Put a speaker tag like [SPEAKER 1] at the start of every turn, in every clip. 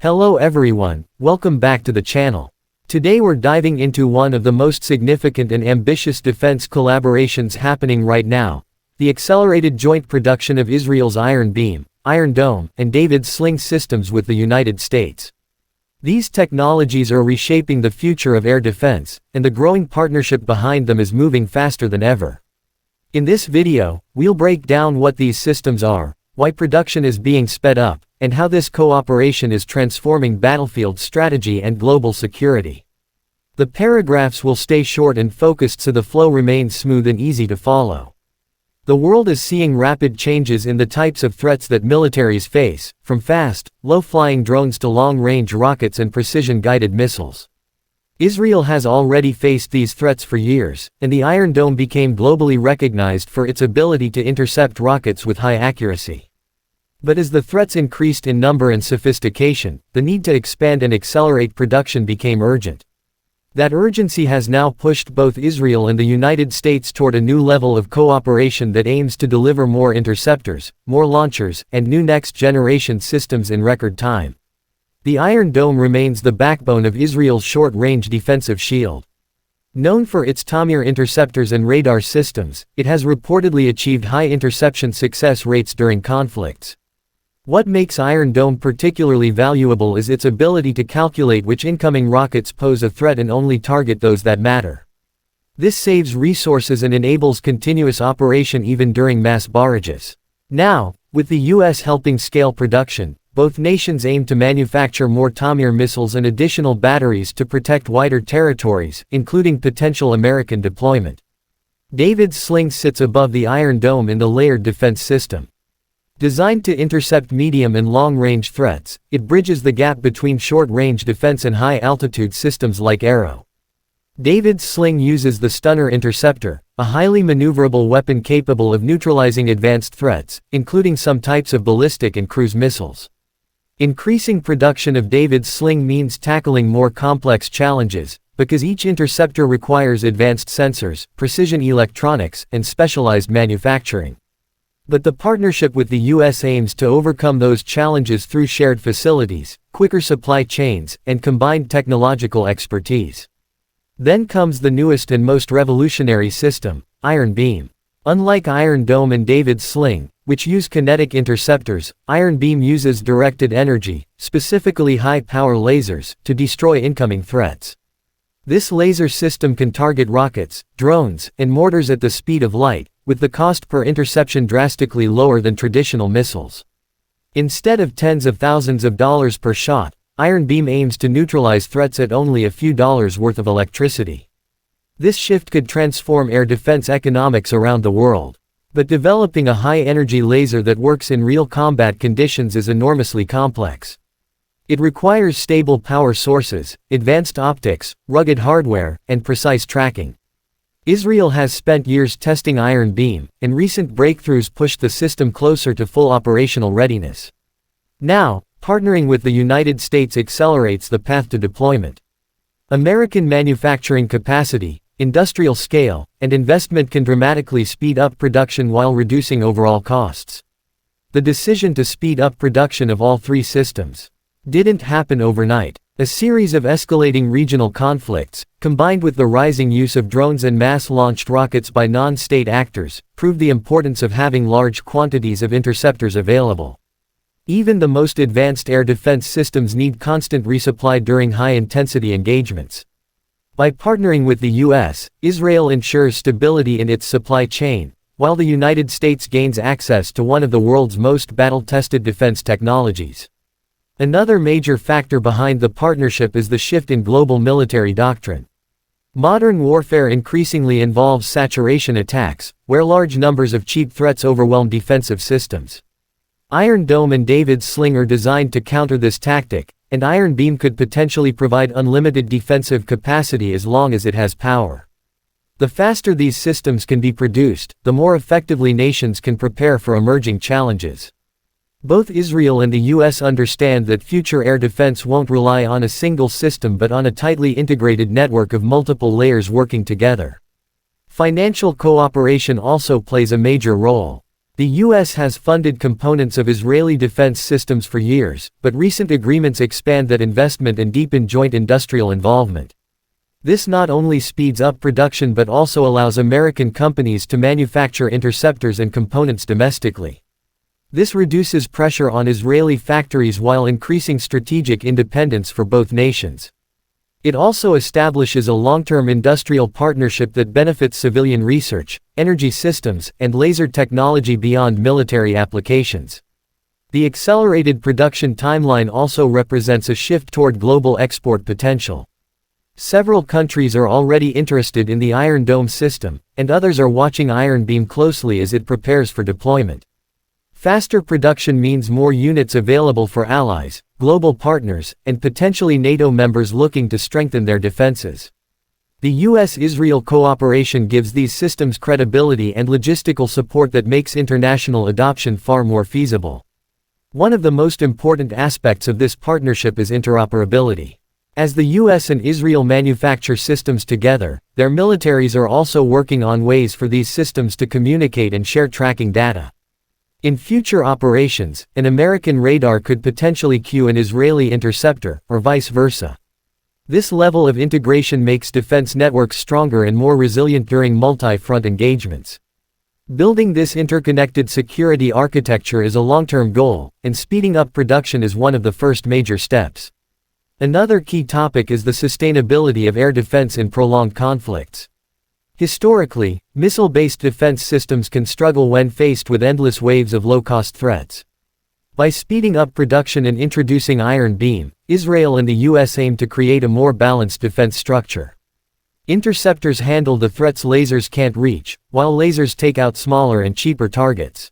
[SPEAKER 1] Hello everyone, welcome back to the channel. Today we're diving into one of the most significant and ambitious defense collaborations happening right now, the accelerated joint production of Israel's Iron Beam, Iron Dome, and David's Sling systems with the United States. These technologies are reshaping the future of air defense, and the growing partnership behind them is moving faster than ever. In this video, we'll break down what these systems are, why production is being sped up, and how this cooperation is transforming battlefield strategy and global security. The paragraphs will stay short and focused so the flow remains smooth and easy to follow. The world is seeing rapid changes in the types of threats that militaries face, from fast, low-flying drones to long-range rockets and precision-guided missiles. Israel has already faced these threats for years, and the Iron Dome became globally recognized for its ability to intercept rockets with high accuracy. But as the threats increased in number and sophistication, the need to expand and accelerate production became urgent. That urgency has now pushed both Israel and the United States toward a new level of cooperation that aims to deliver more interceptors, more launchers, and new next-generation systems in record time. The Iron Dome remains the backbone of Israel's short-range defensive shield. Known for its Tamir interceptors and radar systems, it has reportedly achieved high interception success rates during conflicts. What makes Iron Dome particularly valuable is its ability to calculate which incoming rockets pose a threat and only target those that matter. This saves resources and enables continuous operation even during mass barrages. Now, with the US helping scale production, both nations aim to manufacture more Tamir missiles and additional batteries to protect wider territories, including potential American deployment. David's Sling sits above the Iron Dome in the layered defense system. Designed to intercept medium and long-range threats, it bridges the gap between short-range defense and high-altitude systems like Arrow. David's Sling uses the Stunner Interceptor, a highly maneuverable weapon capable of neutralizing advanced threats, including some types of ballistic and cruise missiles. Increasing production of David's Sling means tackling more complex challenges, because each interceptor requires advanced sensors, precision electronics, and specialized manufacturing. But the partnership with the US aims to overcome those challenges through shared facilities, quicker supply chains, and combined technological expertise. Then comes the newest and most revolutionary system, Iron Beam. Unlike Iron Dome and David's Sling, which use kinetic interceptors, Iron Beam uses directed energy, specifically high-power lasers, to destroy incoming threats. This laser system can target rockets, drones, and mortars at the speed of light, with the cost per interception drastically lower than traditional missiles. Instead of tens of thousands of dollars per shot, Iron Beam aims to neutralize threats at only a few dollars worth of electricity. This shift could transform air defense economics around the world. But developing a high-energy laser that works in real combat conditions is enormously complex. It requires stable power sources, advanced optics, rugged hardware, and precise tracking. Israel has spent years testing Iron Beam, and recent breakthroughs pushed the system closer to full operational readiness. Now, partnering with the United States accelerates the path to deployment. American manufacturing capacity, industrial scale, and investment can dramatically speed up production while reducing overall costs. The decision to speed up production of all three systems didn't happen overnight. A series of escalating regional conflicts, combined with the rising use of drones and mass-launched rockets by non-state actors, proved the importance of having large quantities of interceptors available. Even the most advanced air defense systems need constant resupply during high-intensity engagements. By partnering with the US, Israel ensures stability in its supply chain, while the United States gains access to one of the world's most battle-tested defense technologies. Another major factor behind the partnership is the shift in global military doctrine. Modern warfare increasingly involves saturation attacks, where large numbers of cheap threats overwhelm defensive systems. Iron Dome and David's Sling are designed to counter this tactic, and Iron Beam could potentially provide unlimited defensive capacity as long as it has power. The faster these systems can be produced, the more effectively nations can prepare for emerging challenges. Both Israel and the US understand that future air defense won't rely on a single system but on a tightly integrated network of multiple layers working together. Financial cooperation also plays a major role. The U.S. has funded components of Israeli defense systems for years, but recent agreements expand that investment and deepen joint industrial involvement. This not only speeds up production but also allows American companies to manufacture interceptors and components domestically. This reduces pressure on Israeli factories while increasing strategic independence for both nations. It also establishes a long-term industrial partnership that benefits civilian research, energy systems, and laser technology beyond military applications. The accelerated production timeline also represents a shift toward global export potential. Several countries are already interested in the Iron Dome system, and others are watching Iron Beam closely as it prepares for deployment. Faster production means more units available for allies, global partners, and potentially NATO members looking to strengthen their defenses. The U.S.-Israel cooperation gives these systems credibility and logistical support that makes international adoption far more feasible. One of the most important aspects of this partnership is interoperability. As the U.S. and Israel manufacture systems together, their militaries are also working on ways for these systems to communicate and share tracking data. In future operations, an American radar could potentially cue an Israeli interceptor, or vice versa. This level of integration makes defense networks stronger and more resilient during multi-front engagements. Building this interconnected security architecture is a long-term goal, and speeding up production is one of the first major steps. Another key topic is the sustainability of air defense in prolonged conflicts. Historically, missile-based defense systems can struggle when faced with endless waves of low-cost threats. By speeding up production and introducing Iron Beam, Israel and the U.S. aim to create a more balanced defense structure. Interceptors handle the threats lasers can't reach, while lasers take out smaller and cheaper targets.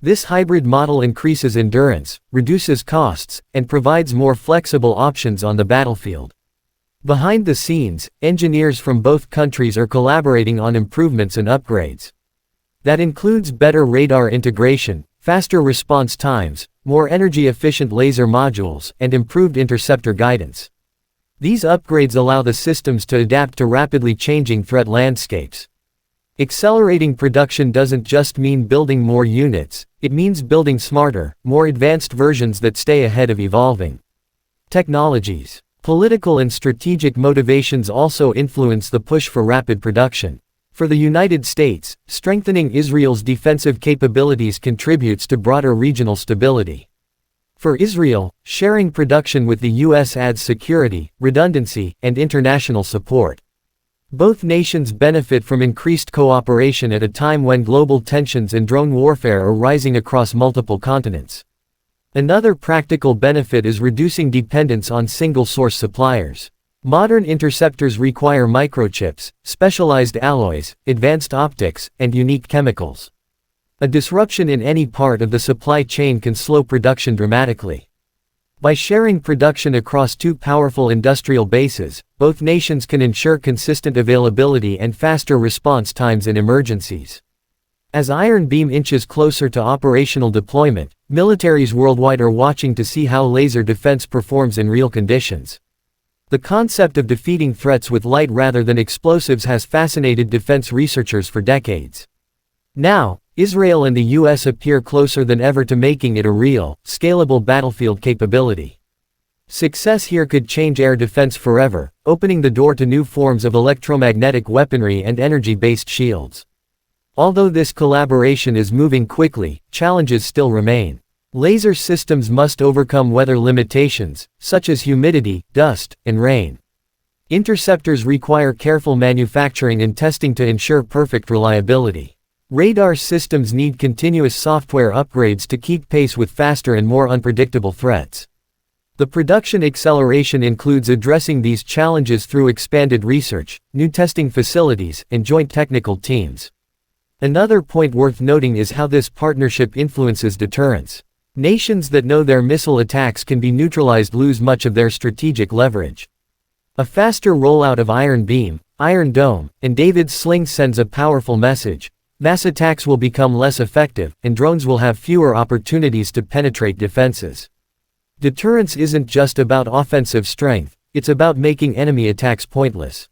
[SPEAKER 1] This hybrid model increases endurance, reduces costs, and provides more flexible options on the battlefield. Behind the scenes, engineers from both countries are collaborating on improvements and upgrades. That includes better radar integration, faster response times, more energy-efficient laser modules, and improved interceptor guidance. These upgrades allow the systems to adapt to rapidly changing threat landscapes. Accelerating production doesn't just mean building more units, it means building smarter, more advanced versions that stay ahead of evolving technologies. Political and strategic motivations also influence the push for rapid production. For the United States, strengthening Israel's defensive capabilities contributes to broader regional stability. For Israel, sharing production with the U.S. adds security, redundancy, and international support. Both nations benefit from increased cooperation at a time when global tensions and drone warfare are rising across multiple continents. Another practical benefit is reducing dependence on single-source suppliers. Modern interceptors require microchips, specialized alloys, advanced optics, and unique chemicals. A disruption in any part of the supply chain can slow production dramatically. By sharing production across two powerful industrial bases, both nations can ensure consistent availability and faster response times in emergencies. As Iron Beam inches closer to operational deployment, militaries worldwide are watching to see how laser defense performs in real conditions. The concept of defeating threats with light rather than explosives has fascinated defense researchers for decades. Now, Israel and the U.S. appear closer than ever to making it a real, scalable battlefield capability. Success here could change air defense forever, opening the door to new forms of electromagnetic weaponry and energy-based shields. Although this collaboration is moving quickly, challenges still remain. Laser systems must overcome weather limitations, such as humidity, dust, and rain. Interceptors require careful manufacturing and testing to ensure perfect reliability. Radar systems need continuous software upgrades to keep pace with faster and more unpredictable threats. The production acceleration includes addressing these challenges through expanded research, new testing facilities, and joint technical teams. Another point worth noting is how this partnership influences deterrence. Nations that know their missile attacks can be neutralized lose much of their strategic leverage. A faster rollout of Iron Beam, Iron Dome, and David's Sling sends a powerful message. Mass attacks will become less effective, and drones will have fewer opportunities to penetrate defenses. Deterrence isn't just about offensive strength, it's about making enemy attacks pointless.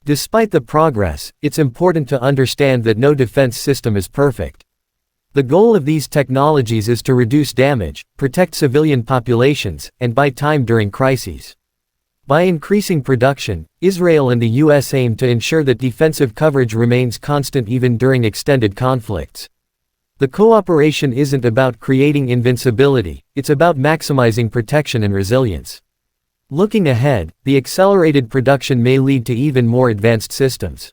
[SPEAKER 1] Despite the progress, it's important to understand that no defense system is perfect. The goal of these technologies is to reduce damage, protect civilian populations, and buy time during crises. By increasing production, Israel and the US aim to ensure that defensive coverage remains constant even during extended conflicts. The cooperation isn't about creating invincibility, it's about maximizing protection and resilience. Looking ahead, the accelerated production may lead to even more advanced systems.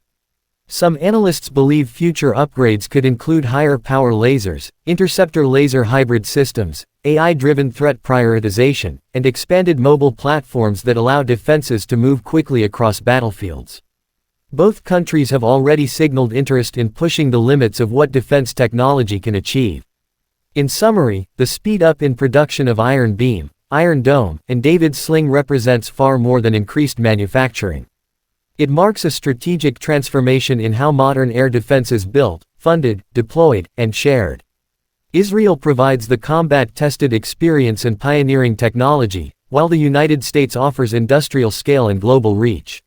[SPEAKER 1] Some analysts believe future upgrades could include higher power lasers, interceptor laser hybrid systems, AI-driven threat prioritization, and expanded mobile platforms that allow defenses to move quickly across battlefields. Both countries have already signaled interest in pushing the limits of what defense technology can achieve. In summary, the speed up in production of Iron Beam, Iron Dome, and David's Sling represents far more than increased manufacturing. It marks a strategic transformation in how modern air defense is built, funded, deployed, and shared. Israel provides the combat-tested experience and pioneering technology, while the United States offers industrial scale and global reach.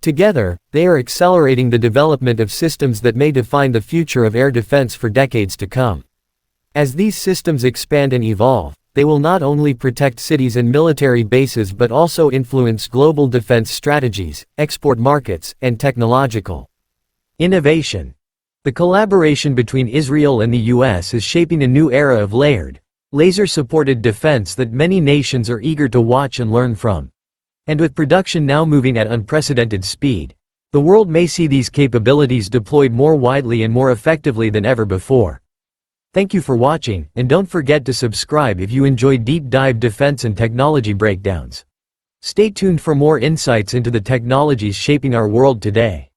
[SPEAKER 1] Together, they are accelerating the development of systems that may define the future of air defense for decades to come. As these systems expand and evolve, they will not only protect cities and military bases but also influence global defense strategies, export markets, and technological innovation. The collaboration between Israel and the US is shaping a new era of layered, laser-supported defense that many nations are eager to watch and learn from. And with production now moving at unprecedented speed, the world may see these capabilities deployed more widely and more effectively than ever before. Thank you for watching, and don't forget to subscribe if you enjoy deep dive defense and technology breakdowns. Stay tuned for more insights into the technologies shaping our world today.